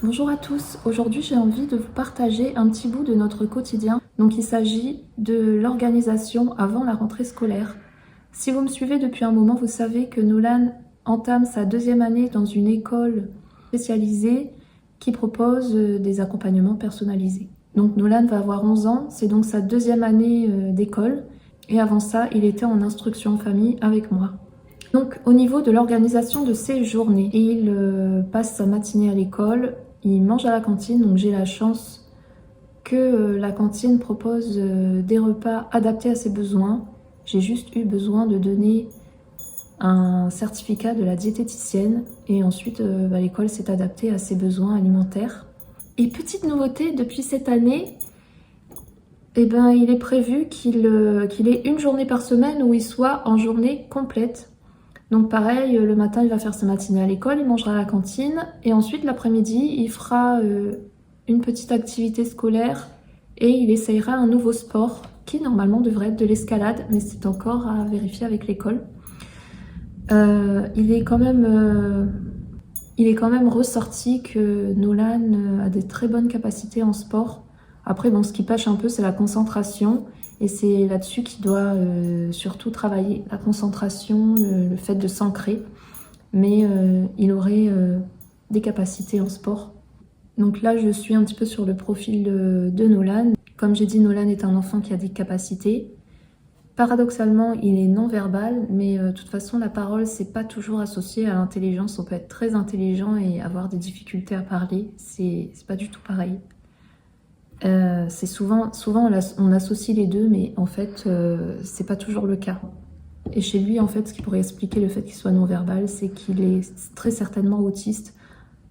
Bonjour à tous, aujourd'hui j'ai envie de vous partager un petit bout de notre quotidien. Donc il s'agit de l'organisation avant la rentrée scolaire. Si vous me suivez depuis un moment, vous savez que Nolan entame sa deuxième année dans une école spécialisée qui propose des accompagnements personnalisés. Donc Nolan va avoir 11 ans, c'est donc sa deuxième année d'école. Et avant ça, il était en instruction en famille avec moi. Donc au niveau de l'organisation de ses journées, il passe sa matinée à l'école, il mange à la cantine, donc j'ai la chance que la cantine propose des repas adaptés à ses besoins. J'ai juste eu besoin de donner un certificat de la diététicienne et ensuite l'école s'est adaptée à ses besoins alimentaires. Et petite nouveauté, depuis cette année, il est prévu qu'il ait une journée par semaine où il soit en journée complète. Donc pareil, le matin, il va faire sa matinée à l'école, il mangera à la cantine. Et ensuite, l'après-midi, il fera une petite activité scolaire et il essayera un nouveau sport qui, normalement, devrait être de l'escalade, mais c'est encore à vérifier avec l'école. Il est quand même ressorti que Nolan a des très bonnes capacités en sport. Après, bon, ce qui pêche un peu, c'est la concentration. Et c'est là-dessus qu'il doit surtout travailler. La concentration, le fait de s'ancrer. Mais il aurait des capacités en sport. Donc là, je suis un petit peu sur le profil de Nolan. Comme j'ai dit, Nolan est un enfant qui a des capacités. Paradoxalement, il est non-verbal, mais de toute façon, la parole, c'est pas toujours associé à l'intelligence. On peut être très intelligent et avoir des difficultés à parler. C'est pas du tout pareil. C'est souvent on associe les deux, mais en fait, c'est pas toujours le cas. Et chez lui, en fait, ce qui pourrait expliquer le fait qu'il soit non-verbal, c'est qu'il est très certainement autiste.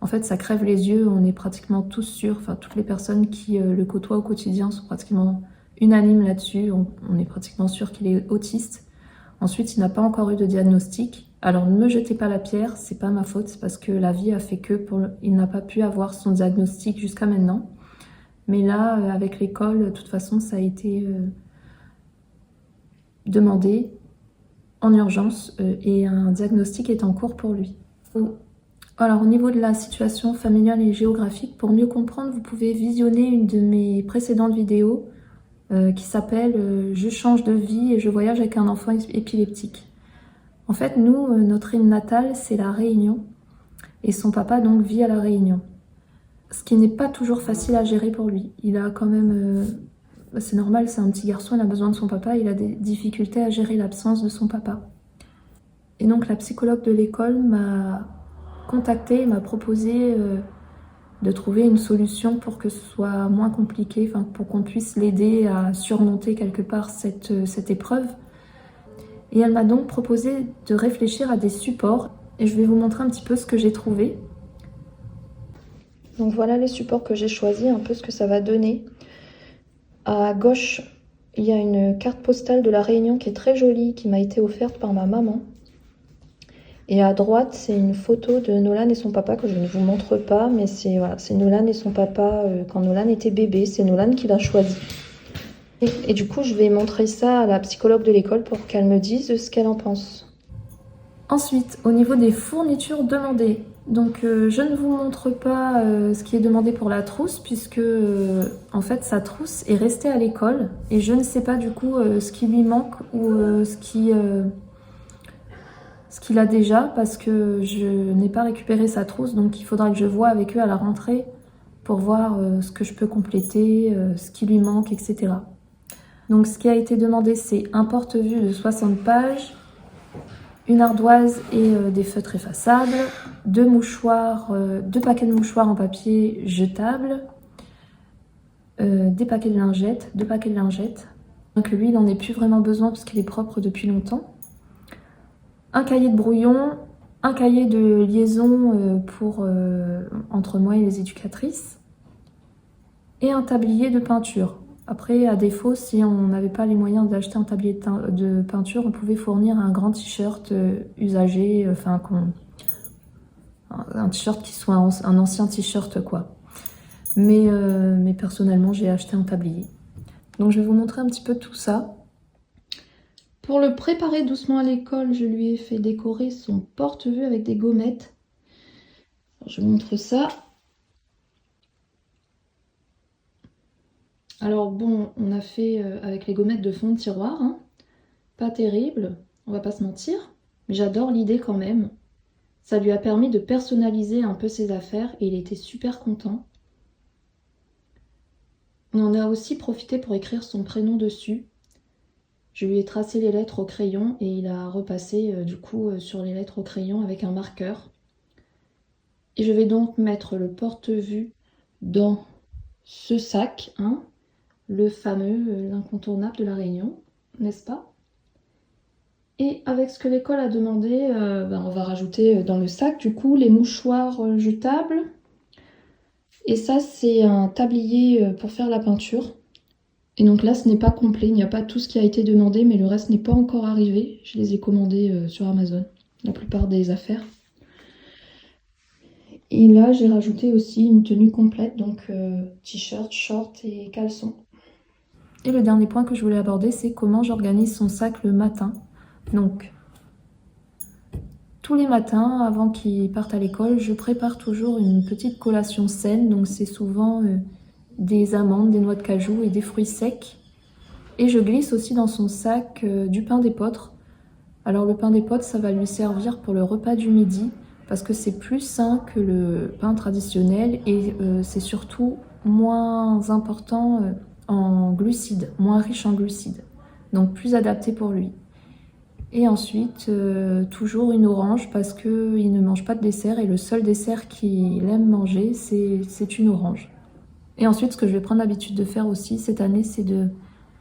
En fait, ça crève les yeux, on est pratiquement tous sûrs, enfin, toutes les personnes qui le côtoient au quotidien sont pratiquement unanimes là-dessus. On est pratiquement sûr qu'il est autiste. Ensuite, il n'a pas encore eu de diagnostic. Alors, ne me jetez pas la pierre, c'est pas ma faute, c'est parce que la vie a fait que il n'a pas pu avoir son diagnostic jusqu'à maintenant. Mais là, avec l'école, de toute façon, ça a été demandé en urgence et un diagnostic est en cours pour lui. Alors, au niveau de la situation familiale et géographique, pour mieux comprendre, vous pouvez visionner une de mes précédentes vidéos qui s'appelle « Je change de vie et je voyage avec un enfant épileptique ». En fait, nous, notre île natale, c'est la Réunion et son papa donc vit à la Réunion. Ce qui n'est pas toujours facile à gérer pour lui. Il a quand même... c'est normal, c'est un petit garçon, il a besoin de son papa, il a des difficultés à gérer l'absence de son papa. Et donc la psychologue de l'école m'a contactée, m'a proposé de trouver une solution pour que ce soit moins compliqué, enfin, pour qu'on puisse l'aider à surmonter quelque part cette épreuve. Et elle m'a donc proposé de réfléchir à des supports. Et je vais vous montrer un petit peu ce que j'ai trouvé. Donc voilà les supports que j'ai choisis, un peu ce que ça va donner. À gauche, il y a une carte postale de la Réunion qui est très jolie, qui m'a été offerte par ma maman. Et à droite, c'est une photo de Nolan et son papa que je ne vous montre pas, mais c'est voilà, Nolan et son papa quand Nolan était bébé. C'est Nolan qui l'a choisi. Et du coup, je vais montrer ça à la psychologue de l'école pour qu'elle me dise ce qu'elle en pense. Ensuite, au niveau des fournitures demandées, donc je ne vous montre pas ce qui est demandé pour la trousse puisque en fait sa trousse est restée à l'école et je ne sais pas du coup ce qui lui manque ou ce qu'il a déjà parce que je n'ai pas récupéré sa trousse, donc il faudra que je voie avec eux à la rentrée pour voir ce que je peux compléter, ce qui lui manque, etc. Donc ce qui a été demandé, c'est un porte-vue de 60 pages, une ardoise et des feutres effaçables, deux paquets de mouchoirs en papier jetable, deux paquets de lingettes. Donc lui, il n'en a plus vraiment besoin parce qu'il est propre depuis longtemps. Un cahier de brouillon, un cahier de liaison entre moi et les éducatrices, et un tablier de peinture. Après, à défaut, si on n'avait pas les moyens d'acheter un tablier de peinture, on pouvait fournir un grand t-shirt usagé, un t-shirt qui soit un ancien t-shirt, quoi. Mais personnellement, j'ai acheté un tablier. Donc, je vais vous montrer un petit peu tout ça. Pour le préparer doucement à l'école, je lui ai fait décorer son porte-vue avec des gommettes. Alors, je vous montre ça. Alors bon, on a fait avec les gommettes de fond de tiroir, hein. Pas terrible, on va pas se mentir, mais j'adore l'idée quand même. Ça lui a permis de personnaliser un peu ses affaires et il était super content. On en a aussi profité pour écrire son prénom dessus. Je lui ai tracé les lettres au crayon et il a repassé du coup sur les lettres au crayon avec un marqueur. Et je vais donc mettre le porte-vue dans ce sac, hein, le fameux, l'incontournable de la Réunion, n'est-ce pas? Et avec ce que l'école a demandé, on va rajouter dans le sac du coup les mouchoirs jetables. Et ça c'est un tablier pour faire la peinture. Et donc là ce n'est pas complet, il n'y a pas tout ce qui a été demandé, mais le reste n'est pas encore arrivé. Je les ai commandés sur Amazon, la plupart des affaires. Et là j'ai rajouté aussi une tenue complète, donc t-shirt, short et caleçon. Et le dernier point que je voulais aborder, c'est comment j'organise son sac le matin. Donc, tous les matins, avant qu'il parte à l'école, je prépare toujours une petite collation saine. Donc, c'est souvent des amandes, des noix de cajou et des fruits secs. Et je glisse aussi dans son sac du pain d'épeautre. Alors, le pain d'épeautre, ça va lui servir pour le repas du midi parce que c'est plus sain que le pain traditionnel et c'est surtout moins important en glucides, moins riche en glucides. Donc, plus adapté pour lui. Et ensuite, toujours une orange parce qu'il ne mange pas de dessert et le seul dessert qu'il aime manger, c'est une orange. Et ensuite, ce que je vais prendre l'habitude de faire aussi cette année, c'est de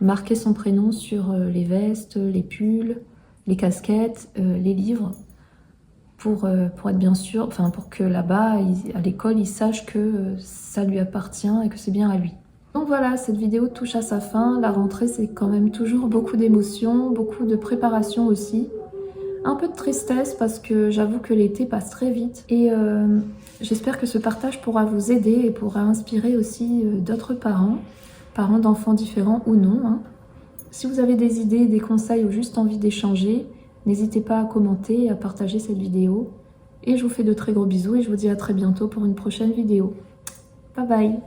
marquer son prénom sur les vestes, les pulls, les casquettes, les livres, pour être bien sûr, enfin pour que là-bas, à l'école, il sache que ça lui appartient et que c'est bien à lui. Donc voilà, cette vidéo touche à sa fin. La rentrée, c'est quand même toujours beaucoup d'émotions, beaucoup de préparation aussi. Un peu de tristesse parce que j'avoue que l'été passe très vite. Et j'espère que ce partage pourra vous aider et pourra inspirer aussi d'autres parents, parents d'enfants différents ou non, hein. Si vous avez des idées, des conseils ou juste envie d'échanger, n'hésitez pas à commenter et à partager cette vidéo. Et je vous fais de très gros bisous et je vous dis à très bientôt pour une prochaine vidéo. Bye bye!